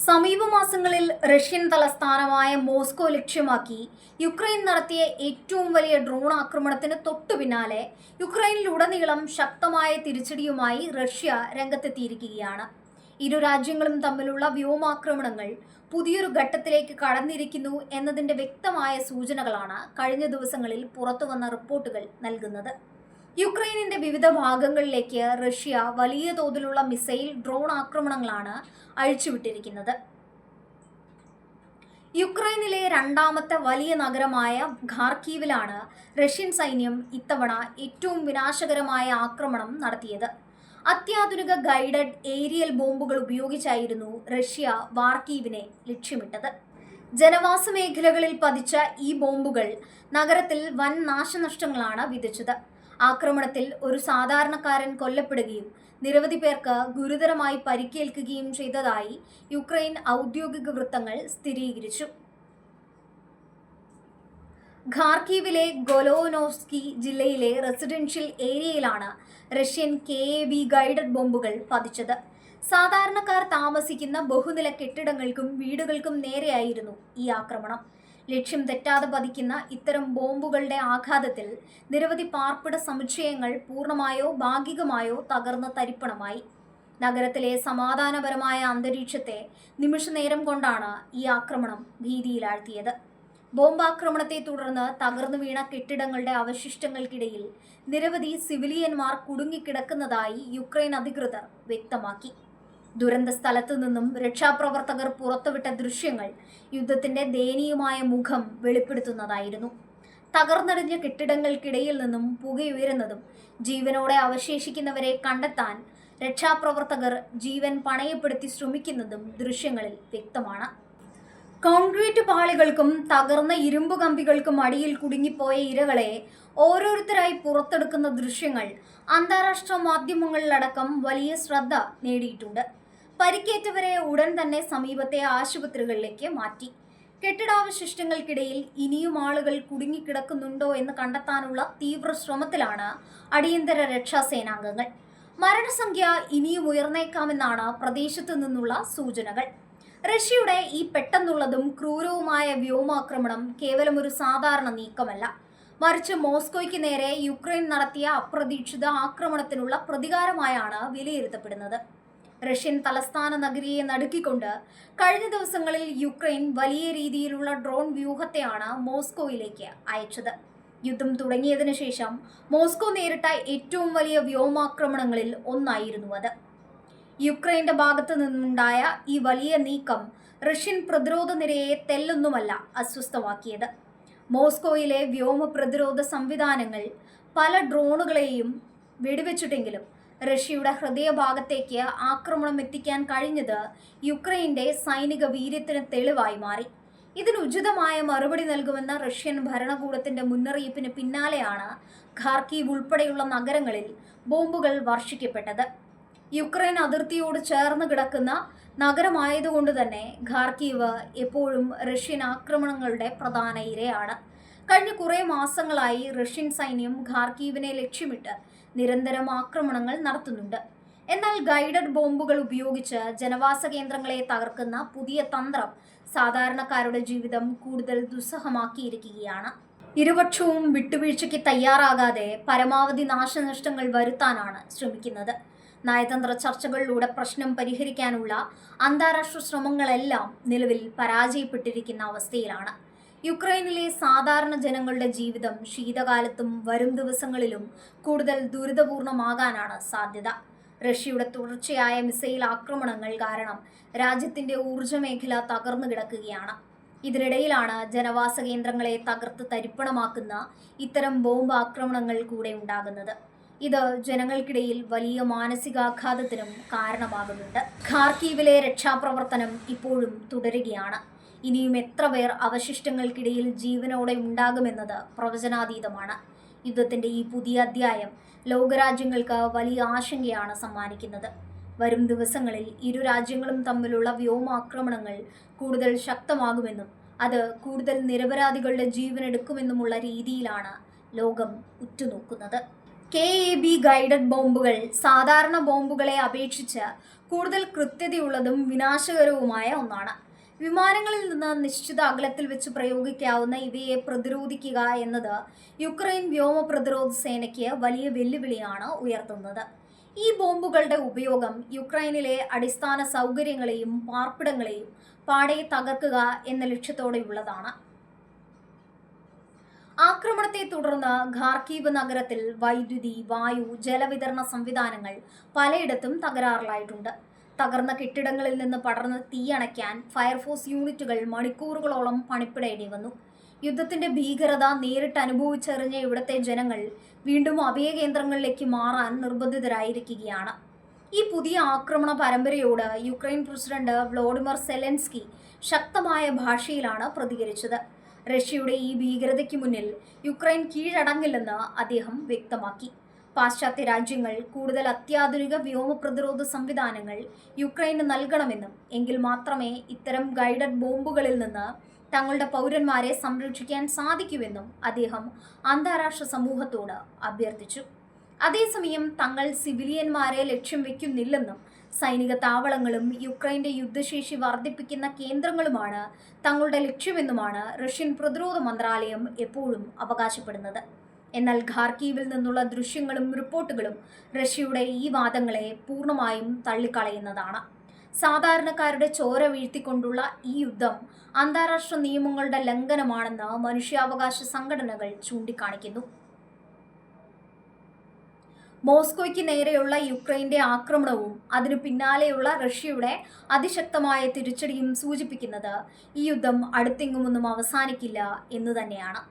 സമീപമാസങ്ങളിൽ Russian തലസ്ഥാനമായ Moscow ലക്ഷ്യമാക്കി Ukraine നടത്തിയ ഏറ്റവും വലിയ ഡ്രോൺ ആക്രമണത്തിന് തൊട്ടുപിന്നാലെ യുക്രൈനിലുടനീളം ശക്തമായ തിരിച്ചടിയുമായി റഷ്യ രംഗത്തെത്തിയിരിക്കുകയാണ്. ഇരു രാജ്യങ്ങളും തമ്മിലുള്ള വ്യോമാക്രമണങ്ങൾ പുതിയൊരു ഘട്ടത്തിലേക്ക് കടന്നിരിക്കുന്നു എന്നതിന്റെ വ്യക്തമായ സൂചനകളാണ് കഴിഞ്ഞ ദിവസങ്ങളിൽ പുറത്തുവന്ന റിപ്പോർട്ടുകൾ നൽകുന്നത്. യുക്രൈനിന്റെ വിവിധ ഭാഗങ്ങളിലേക്ക് റഷ്യ വലിയ തോതിലുള്ള മിസൈൽ ഡ്രോൺ ആക്രമണങ്ങളാണ് അഴിച്ചുവിട്ടിരിക്കുന്നത്. യുക്രൈനിലെ രണ്ടാമത്തെ വലിയ നഗരമായ ഖാർക്കീവിലാണ് റഷ്യൻ സൈന്യം ഇത്തവണ ഏറ്റവും വിനാശകരമായ ആക്രമണം നടത്തിയത്. അത്യാധുനിക ഗൈഡഡ് ഏരിയൽ ബോംബുകൾ ഉപയോഗിച്ചായിരുന്നു റഷ്യ ഖാർക്കീവിനെ ലക്ഷ്യമിട്ടത്. ജനവാസ മേഖലകളിൽ പതിച്ച ഈ ബോംബുകൾ നഗരത്തിൽ വൻ നാശനഷ്ടങ്ങളാണ് വിതച്ചത്. ആക്രമണത്തിൽ ഒരു സാധാരണക്കാരൻ കൊല്ലപ്പെടുകയും നിരവധി പേർക്ക് ഗുരുതരമായി പരിക്കേൽക്കുകയും ചെയ്തതായി യുക്രൈൻ ഔദ്യോഗിക വൃത്തങ്ങൾ സ്ഥിരീകരിച്ചു. ഖാർക്കീവിലെ ഗൊലോനോവ്സ്കി ജില്ലയിലെ റെസിഡൻഷ്യൽ ഏരിയയിലാണ് റഷ്യൻ KAB ഗൈഡഡ് ബോംബുകൾ പതിച്ചത്. സാധാരണക്കാർ താമസിക്കുന്ന ബഹുനില കെട്ടിടങ്ങൾക്കും വീടുകൾക്കും നേരെയായിരുന്നു ഈ ആക്രമണം. ലക്ഷ്യം തെറ്റാതെ പതിക്കുന്ന ഇത്തരം ബോംബുകളുടെ ആഘാതത്തിൽ നിരവധി പാർപ്പിട സമുച്ചയങ്ങൾ പൂർണ്ണമായോ ഭാഗികമായോ തകർന്ന് തരിപ്പണമായി. നഗരത്തിലെ സമാധാനപരമായ അന്തരീക്ഷത്തെ നിമിഷനേരം കൊണ്ടാണ് ഈ ആക്രമണം ഭീതിയിലാഴ്ത്തിയത്. ബോംബാക്രമണത്തെ തുടർന്ന് തകർന്നു വീണ കെട്ടിടങ്ങളുടെ അവശിഷ്ടങ്ങൾക്കിടയിൽ നിരവധി സിവിലിയന്മാർ കുടുങ്ങിക്കിടക്കുന്നതായി യുക്രൈൻ അധികൃതർ വ്യക്തമാക്കി. ദുരന്ത സ്ഥലത്തു നിന്നും രക്ഷാപ്രവർത്തകർ പുറത്തുവിട്ട ദൃശ്യങ്ങൾ യുദ്ധത്തിന്റെ ദയനീയമായ മുഖം വെളിപ്പെടുത്തുന്നതായിരുന്നു. തകർന്നടിഞ്ഞ കെട്ടിടങ്ങൾക്കിടയിൽ നിന്നും പുകയുയരുന്നതും ജീവനോടെ അവശേഷിക്കുന്നവരെ കണ്ടെത്താൻ രക്ഷാപ്രവർത്തകർ ജീവൻ പണയപ്പെടുത്തി ശ്രമിക്കുന്നതും ദൃശ്യങ്ങളിൽ വ്യക്തമാണ്. കോൺക്രീറ്റ് പാളികൾക്കും തകർന്ന ഇരുമ്പ് കമ്പികൾക്കും അടിയിൽ കുടുങ്ങിപ്പോയ ഇരകളെ ഓരോരുത്തരായി പുറത്തെടുക്കുന്ന ദൃശ്യങ്ങൾ അന്താരാഷ്ട്ര മാധ്യമങ്ങളിലടക്കം വലിയ ശ്രദ്ധ നേടിയിട്ടുണ്ട്. പരിക്കേറ്റവരെ ഉടൻ തന്നെ സമീപത്തെ ആശുപത്രികളിലേക്ക് മാറ്റി. കെട്ടിടാവശിഷ്ടങ്ങൾക്കിടയിൽ ഇനിയും ആളുകൾ കുടുങ്ങിക്കിടക്കുന്നുണ്ടോ എന്ന് കണ്ടെത്താനുള്ള തീവ്ര ശ്രമത്തിലാണ് അടിയന്തര രക്ഷാസേനാംഗങ്ങൾ. മരണസംഖ്യ ഇനിയും ഉയർന്നേക്കാമെന്നാണ് പ്രദേശത്തു നിന്നുള്ള സൂചനകൾ. റഷ്യയുടെ ഈ പെട്ടെന്നുള്ളതും ക്രൂരവുമായ വ്യോമാക്രമണം കേവലം ഒരു സാധാരണ നീക്കമല്ല, മറിച്ച് മോസ്കോയ്ക്ക് നേരെ യുക്രൈൻ നടത്തിയ അപ്രതീക്ഷിത ആക്രമണത്തിനുള്ള പ്രതികാരമായാണ് വിലയിരുത്തപ്പെടുന്നത്. റഷ്യൻ തലസ്ഥാന നഗരിയെ നടുക്കിക്കൊണ്ട് കഴിഞ്ഞ ദിവസങ്ങളിൽ യുക്രൈൻ വലിയ രീതിയിലുള്ള ഡ്രോൺ വ്യൂഹത്തെയാണ് മോസ്കോയിലേക്ക് അയച്ചത്. യുദ്ധം തുടങ്ങിയതിനു ശേഷം മോസ്കോ നേരിട്ട ഏറ്റവും വലിയ വ്യോമാക്രമണങ്ങളിൽ ഒന്നായിരുന്നു അത്. യുക്രൈന്റെ ഭാഗത്തു നിന്നുണ്ടായ ഈ വലിയ നീക്കം റഷ്യൻ പ്രതിരോധ നിരയെ തെല്ലൊന്നുമല്ല അസ്വസ്ഥമാക്കിയത്. മോസ്കോയിലെ വ്യോമ പ്രതിരോധ സംവിധാനങ്ങൾ പല ഡ്രോണുകളെയും വെടിവെച്ചിട്ടെങ്കിലും റഷ്യയുടെ ഹൃദയഭാഗത്തേക്ക് ആക്രമണം എത്തിക്കാൻ കഴിഞ്ഞത് യുക്രൈന്റെ സൈനിക വീര്യത്തിന് തെളിവായി മാറി. ഇതിന് ഉചിതമായ മറുപടി നൽകുമെന്ന റഷ്യൻ ഭരണകൂടത്തിന്റെ മുന്നറിയിപ്പിന് പിന്നാലെയാണ് ഖാർക്കീവ് ഉൾപ്പെടെയുള്ള നഗരങ്ങളിൽ ബോംബുകൾ വർഷിക്കപ്പെട്ടത്. യുക്രൈൻ അതിർത്തിയോട് ചേർന്ന് കിടക്കുന്ന നഗരമായതുകൊണ്ട് തന്നെ ഖാർക്കീവ് എപ്പോഴും റഷ്യൻ ആക്രമണങ്ങളുടെ പ്രധാന ഇരയാണ്. കഴിഞ്ഞ കുറേ മാസങ്ങളായി റഷ്യൻ സൈന്യം ഖാർക്കീവിനെ ലക്ഷ്യമിട്ട് നിരന്തരം ആക്രമണങ്ങൾ നടത്തുന്നുണ്ട്. എന്നാൽ ഗൈഡഡ് ബോംബുകൾ ഉപയോഗിച്ച് ജനവാസ കേന്ദ്രങ്ങളെ തകർക്കുന്ന പുതിയ തന്ത്രം സാധാരണക്കാരുടെ ജീവിതം കൂടുതൽ ദുസ്സഹമാക്കിയിരിക്കുകയാണ്. ഇരുപക്ഷവും വിട്ടുവീഴ്ചയ്ക്ക് തയ്യാറാകാതെ പരമാവധി നാശനഷ്ടങ്ങൾ വരുത്താനാണ് ശ്രമിക്കുന്നത്. നയതന്ത്ര ചർച്ചകളിലൂടെ പ്രശ്നം പരിഹരിക്കാനുള്ള അന്താരാഷ്ട്ര ശ്രമങ്ങളെല്ലാം നിലവിൽ പരാജയപ്പെട്ടിരിക്കുന്ന അവസ്ഥയിലാണ്. യുക്രൈനിലെ സാധാരണ ജനങ്ങളുടെ ജീവിതം ശീതകാലത്തും വരും ദിവസങ്ങളിലും കൂടുതൽ ദുരിതപൂർണമാകാനാണ് സാധ്യത. റഷ്യയുടെ തുടർച്ചയായ മിസൈൽ ആക്രമണങ്ങൾ കാരണം രാജ്യത്തിന്റെ ഊർജ്ജ മേഖല തകർന്നു കിടക്കുകയാണ്. ഇതിനിടയിലാണ് ജനവാസ കേന്ദ്രങ്ങളെ തകർത്ത് തരിപ്പണമാക്കുന്ന ഇത്തരം ബോംബ് ആക്രമണങ്ങൾ കൂടെ ഉണ്ടാകുന്നത്. ഇത് ജനങ്ങൾക്കിടയിൽ വലിയ മാനസികാഘാതത്തിനും കാരണമാകുന്നുണ്ട്. ഖാർക്കീവിലെ രക്ഷാപ്രവർത്തനം ഇപ്പോഴും തുടരുകയാണ്. ഇനിയും എത്ര പേർ അവശിഷ്ടങ്ങൾക്കിടയിൽ ജീവനോടെ ഉണ്ടാകുമെന്നത് പ്രവചനാതീതമാണ്. യുദ്ധത്തിന്റെ ഈ പുതിയ അധ്യായം ലോകരാജ്യങ്ങൾക്ക് വലിയ ആശങ്കയാണ് സമ്മാനിക്കുന്നത്. വരും ദിവസങ്ങളിൽ ഇരു രാജ്യങ്ങളും തമ്മിലുള്ള വ്യോമാക്രമണങ്ങൾ കൂടുതൽ ശക്തമാകുമെന്നും അത് കൂടുതൽ നിരപരാധികളുടെ ജീവനെടുക്കുമെന്നുമുള്ള രീതിയിലാണ് ലോകം ഉറ്റുനോക്കുന്നത്. KAB ഗൈഡഡ് ബോംബുകൾ സാധാരണ ബോംബുകളെ അപേക്ഷിച്ച് കൂടുതൽ കൃത്യതയുള്ളതും വിനാശകരവുമായ ഒന്നാണ്. വിമാനങ്ങളിൽ നിന്ന് നിശ്ചിത അകലത്തിൽ വെച്ച് പ്രയോഗിക്കാവുന്ന ഇവയെ പ്രതിരോധിക്കുക എന്നത് യുക്രൈൻ വ്യോമ പ്രതിരോധ സേനയ്ക്ക് വലിയ വെല്ലുവിളിയാണ് ഉയർത്തുന്നത്. ഈ ബോംബുകളുടെ ഉപയോഗം യുക്രൈനിലെ അടിസ്ഥാന സൗകര്യങ്ങളെയും പാർപ്പിടങ്ങളെയും പാടെ തകർക്കുക എന്ന ലക്ഷ്യത്തോടെയുള്ളതാണ്. ആക്രമണത്തെ തുടർന്ന് ഖാർക്കീവ് നഗരത്തിൽ വൈദ്യുതി, വായു, ജലവിതരണ സംവിധാനങ്ങൾ പലയിടത്തും തകരാറിലായിട്ടുണ്ട്. തകർന്ന കെട്ടിടങ്ങളിൽ നിന്ന് പടർന്ന് തീയണയ്ക്കാൻ ഫയർഫോഴ്സ് യൂണിറ്റുകൾ മണിക്കൂറുകളോളം പണിപ്പെടേണ്ടി വന്നു. യുദ്ധത്തിന്റെ ഭീകരത നേരിട്ട് അനുഭവിച്ചറിഞ്ഞ ഇവിടുത്തെ ജനങ്ങൾ വീണ്ടും അഭയകേന്ദ്രങ്ങളിലേക്ക് മാറാൻ നിർബന്ധിതരായിരിക്കുകയാണ്. ഈ പുതിയ ആക്രമണ പരമ്പരയോട് യുക്രൈൻ പ്രസിഡന്റ് വ്ളോഡിമിർ സെലൻസ്കി ശക്തമായ ഭാഷയിലാണ് പ്രതികരിച്ചത്. റഷ്യയുടെ ഈ ഭീകരതയ്ക്ക് മുന്നിൽ യുക്രൈൻ കീഴടങ്ങില്ലെന്ന് അദ്ദേഹം വ്യക്തമാക്കി. പാശ്ചാത്യ രാജ്യങ്ങൾ കൂടുതൽ അത്യാധുനിക വ്യോമ പ്രതിരോധ സംവിധാനങ്ങൾ യുക്രൈന് നൽകണമെന്നും എങ്കിൽ മാത്രമേ ഇത്തരം ഗൈഡഡ് ബോംബുകളിൽ നിന്ന് തങ്ങളുടെ പൗരന്മാരെ സംരക്ഷിക്കാൻ സാധിക്കുമെന്നും അദ്ദേഹം അന്താരാഷ്ട്ര സമൂഹത്തോട് അഭ്യർത്ഥിച്ചു. അതേസമയം തങ്ങൾ സിവിലിയന്മാരെ ലക്ഷ്യം വെക്കുന്നില്ലെന്നും സൈനിക താവളങ്ങളും യുക്രൈന്റെ യുദ്ധശേഷി വർദ്ധിപ്പിക്കുന്ന കേന്ദ്രങ്ങളുമാണ് തങ്ങളുടെ ലക്ഷ്യമെന്നുമാണ് റഷ്യൻ പ്രതിരോധ മന്ത്രാലയം എപ്പോഴും അവകാശപ്പെടുന്നത്. എന്നാൽ ഖാർക്കീവിൽ നിന്നുള്ള ദൃശ്യങ്ങളും റിപ്പോർട്ടുകളും റഷ്യയുടെ ഈ വാദങ്ങളെ പൂർണ്ണമായും തള്ളിക്കളയുന്നതാണ്. സാധാരണക്കാരുടെ ചോര വീഴ്ത്തിക്കൊണ്ടുള്ള ഈ യുദ്ധം അന്താരാഷ്ട്ര നിയമങ്ങളുടെ ലംഘനമാണെന്ന് മനുഷ്യാവകാശ സംഘടനകൾ ചൂണ്ടിക്കാണിക്കുന്നു. മോസ്കോയ്ക്ക് നേരെയുള്ള യുക്രൈന്റെ ആക്രമണവും അതിനു പിന്നാലെയുള്ള റഷ്യയുടെ അതിശക്തമായ തിരിച്ചടിയും സൂചിപ്പിക്കുന്നത് ഈ യുദ്ധം അടുത്തെങ്ങുമൊന്നും അവസാനിക്കില്ല എന്ന് തന്നെയാണ്.